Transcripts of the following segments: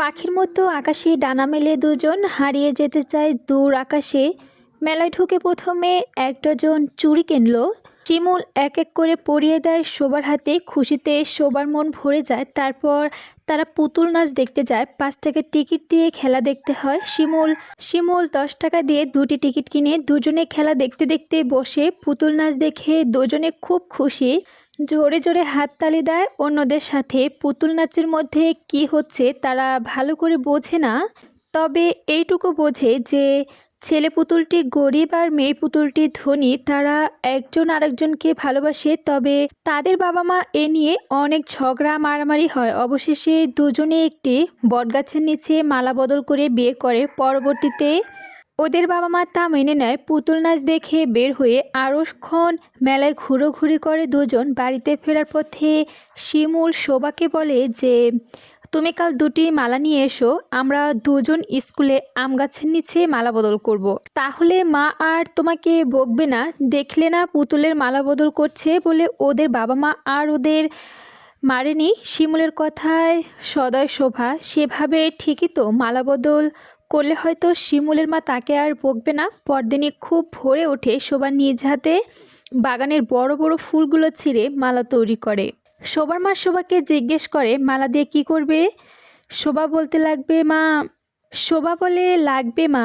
পাখির মতো আকাশে ডানা মেলে দুজন হারিয়ে যেতে চায় দূর আকাশে। মেলায় ঢুকে প্রথমে এক ডজন চুড়ি কিনলো শিমুল, এক এক করে পরিয়ে দেয় সবার হাতে। খুশিতে সবার মন ভরে যায়। তারপর তারা পুতুল নাচ দেখতে যায়। 5 টাকার টিকিট দিয়ে খেলা দেখতে হয়। শিমুল শিমুল 10 টাকা দিয়ে দুটি টিকিট কিনে দুজনে খেলা দেখতে দেখতে বসে। পুতুল নাচ দেখে দুজনে খুব খুশি, জোরে জোরে হাততালি দেয় অন্যদের সাথে। পুতুল নাচের মধ্যে কি হচ্ছে তারা ভালো করে বোঝে না, তবে এইটুকু বোঝে যে ছেলে পুতুলটি গরিব আর মেয়ে পুতুলটি ধনী। তারা একজন আরেকজনকে ভালোবাসে, তবে তাদের বাবা মা এ নিয়ে অনেক ঝগড়া মারামারি হয়। অবশেষে দুজনে একটি বটগাছের নিচে মালা বদল করে বিয়ে করে। পরবর্তীতে ওদের বাবা মা তা মেনে নেয়। পুতুল নাচ দেখে বের হয়ে আরোক্ষণ মেলায় ঘুরোঘুরি করে দুজন। বাড়িতে ফেরার পথে শিমুল শোভাকে বলে যে তুমি কাল দুটি মালা নিয়ে এসো, আমরা দুজন স্কুলে আম গাছের নিচে মালা বদল করব। তাহলে মা আর তোমাকে বকবে না। দেখলে না পুতুলের মালা বদল করছে বলে ওদের বাবা মা আর ওদের মারেনি। শিমুলের কথায় সদয় শোভা সেভাবে ঠিকই তো মালা বদল করলে হয়তো শিমুলের মা তাকে আর বকবে না। পরদিনই খুব ভোরে ওঠে শোভা নিজ হাতে বাগানের বড় বড় ফুলগুলো ছিঁড়ে মালা তৈরি করে। শোভার মা শোভাকে জিজ্ঞেস করে মালা দিয়ে কি করবে। শোভা বলতে লাগবে মা শোভা বলে লাগবে মা।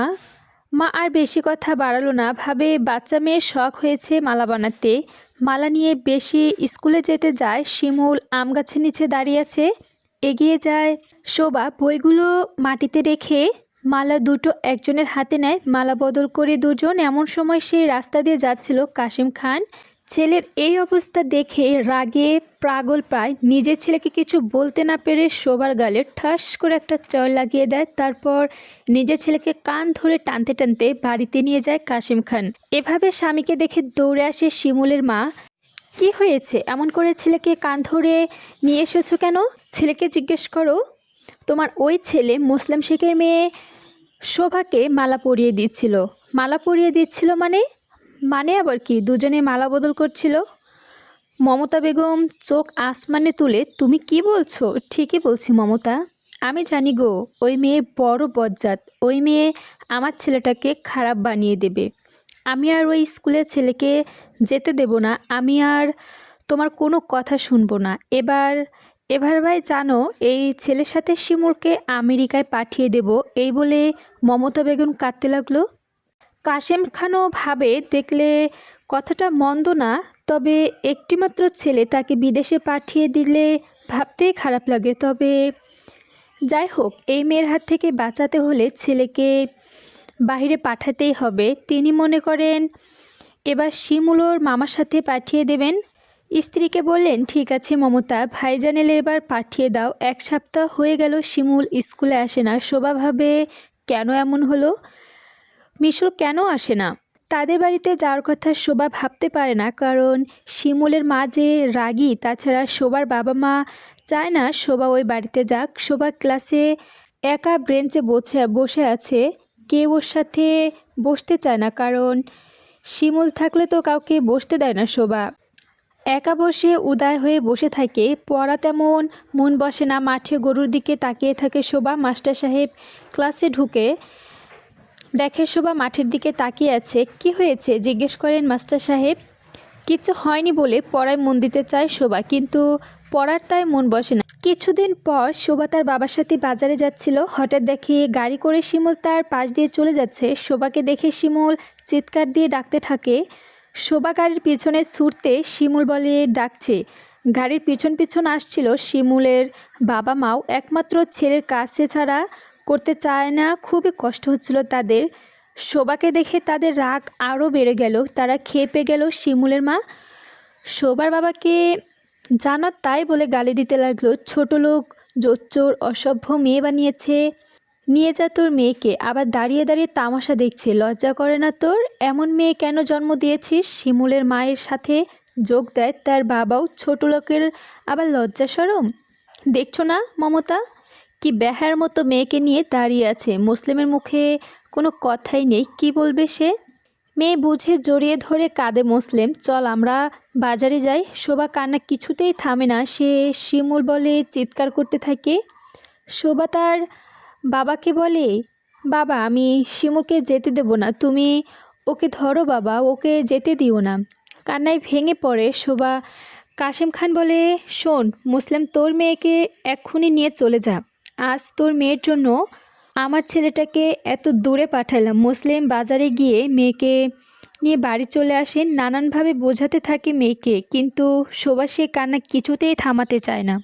মা আর বেশি কথা বাড়ালো না, ভাবে বাচ্চা মেয়ের শখ হয়েছে মালা বানাতে। মালা নিয়ে বেশি স্কুলে যেতে যায়। শিমুল আম গাছের নিচে দাঁড়িয়ে আছে। এগিয়ে যায় শোভা, বইগুলো মাটিতে রেখে মালা দুটো একজনের হাতে নেয়। মালা বদল করে দুজন। এমন সময় সেই রাস্তা দিয়ে যাচ্ছিল কাশিম খান। ছেলের এই অবস্থা দেখে রাগে পাগল প্রায় নিজের ছেলেকে কিছু বলতে না পেরে শোভার গালে ঠাস করে একটা চড় লাগিয়ে দেয়। তারপর নিজের ছেলেকে কান ধরে টানতে টানতে বাড়িতে নিয়ে যায় কাশিম খান। এভাবে স্বামীকে দেখে দৌড়ে আসে শিমুলের মা। কি হয়েছে, এমন করে ছেলেকে কান ধরে নিয়ে এসেছো কেন? ছেলেকে জিজ্ঞেস করো। তোমার ওই ছেলে মুসলিম শেখের মেয়ে শোভাকে মালা পরিয়ে দিচ্ছিল। মালা পরিয়ে দিচ্ছিল মানে? মানে আবার কি? দুজনে মালা বদল করছিল। মমতা বেগম চোখ আসমানে তুলে, তুমি কি বলছো? ঠিকই বলছি মমতা, আমি জানি গো ওই মেয়ে বড় বজ্জাত। ওই মেয়ে আমার ছেলেটাকে খারাপ বানিয়ে দেবে। আমি আর ওই স্কুলের ছেলেকে যেতে দেব না। আমি আর তোমার কোনো কথা শুনবো না। এবার ভাই জানো, এই ছেলের সাথে শিমুলকে আমেরিকায় পাঠিয়ে দেব। এই বলে মমতা বেগম কাঁদতে লাগলো। কাশেম খানও ভাবে দেখলে কথাটা মন্দ না, তবে একটিমাত্র ছেলে, তাকে বিদেশে পাঠিয়ে দিলে ভাবতেই খারাপ লাগে। তবে যাই হোক, এই মেয়ের হাত থেকে বাঁচাতে হলে ছেলেকে বাইরে পাঠাতেই হবে। তিনি মনে করেন এবার শিমুলোর মামার সাথে পাঠিয়ে দেবেন। স্ত্রীকে বললেন ঠিক আছে মমতা, ভাইজান এলে এবার পাঠিয়ে দাও। 1 সপ্তাহ হয়ে গেল শিমুল স্কুলে আসে না। শোভা ভাবে কেন এমন হলো, মিশুল কেন আসে না। তাদের বাড়িতে যাওয়ার কথা শোভা ভাবতে পারে না, কারণ শিমুলের মা যে রাগী। তাছাড়া শোভার বাবা মা চায় না শোভা ওই বাড়িতে যাক। শোভা ক্লাসে একা বেঞ্চে বসে আছে। কেউ ওর সাথে বসতে চায় না, কারণ শিমুল থাকলে তো কাউকে বসতে দেয় না। শোভা একা বসে উদায় হয়ে বসে থাকে। পড়া তেমন মন বসে না। মাঠে গরুর দিকে তাকিয়ে থাকে শোভা। মাস্টার সাহেব ক্লাসে ঢুকে দেখে শোভা মাঠের দিকে তাকিয়ে আছে। কি হয়েছে জিজ্ঞেস করেন মাস্টার সাহেব। কিছু হয়নি বলে পড়ায় মন দিতে চায় শোভা, কিন্তু পড়ার তাই মন বসে না। কিছুদিন পর শোভা তার বাবার সাথে বাজারে যাচ্ছিল। হঠাৎ দেখে গাড়ি করে শিমুল তার পাশ দিয়ে চলে যাচ্ছে। শোভাকে দেখে শিমুল চিৎকার দিয়ে ডাকতে থাকে। শোভা গাড়ির পিছনে ছুটতে শিমুল বলে ডাকছে। গাড়ির পিছন পিছন আসছিল শিমুলের বাবা মাও। একমাত্র ছেলের কাছে ছাড়া করতে চায় না। খুবই কষ্ট হচ্ছিল তাদের। শোভাকে দেখে তাদের রাগ আরও বেড়ে গেল। তারা খেপে গেল। শিমুলের মা শোভার বাবাকে জানা তাই বলে গালি দিতে লাগলো। ছোট লোক, জোচ্চোর, অসভ্য মেয়ে বানিয়েছে। নিয়ে যা তোর মেয়েকে। আবার দাঁড়িয়ে দাঁড়িয়ে তামাশা দেখছে। লজ্জা করে না তোর? এমন মেয়ে কেন জন্ম দিয়েছিস? শিমুলের মায়ের সাথে যোগ দেয় তার বাবাও। ছোট লোকের আবার লজ্জা শরম দেখছো না মমতা? কি বেহার মতো মেয়েকে নিয়ে দাঁড়িয়ে আছে। মুসলিমের মুখে কোনো কথাই নেই, কি বলবে সে? মেয়ে বুঝে জড়িয়ে ধরে কাঁদে মুসলিম। চল আমরা বাজারে যাই। শোভা কান্না কিছুতেই থামে না। সে শিমুল বলে চিৎকার করতে থাকে। শোভা তার বাবাকে বলে, বাবা আমি শিমুকে যেতে দেব না, তুমি ওকে ধরো বাবা, ওকে যেতে দিও না। কান্নায় ভেঙে পড়ে শোভা। কাশেম খান বলে, শোন মুসলিম, তোর মেয়েকে এক্ষুনি নিয়ে চলে যা। আজ তোর মেয়ের জন্য আমার ছেলেটাকে এত দূরে পাঠালাম। মুসলিম বাজারে গিয়ে মেয়েকে নিয়ে বাড়ি চলে আসেন, নানানভাবে বোঝাতে থাকে মেয়েকে, কিন্তু শোভা সে কান্না কিছুতেই থামাতে চায় না।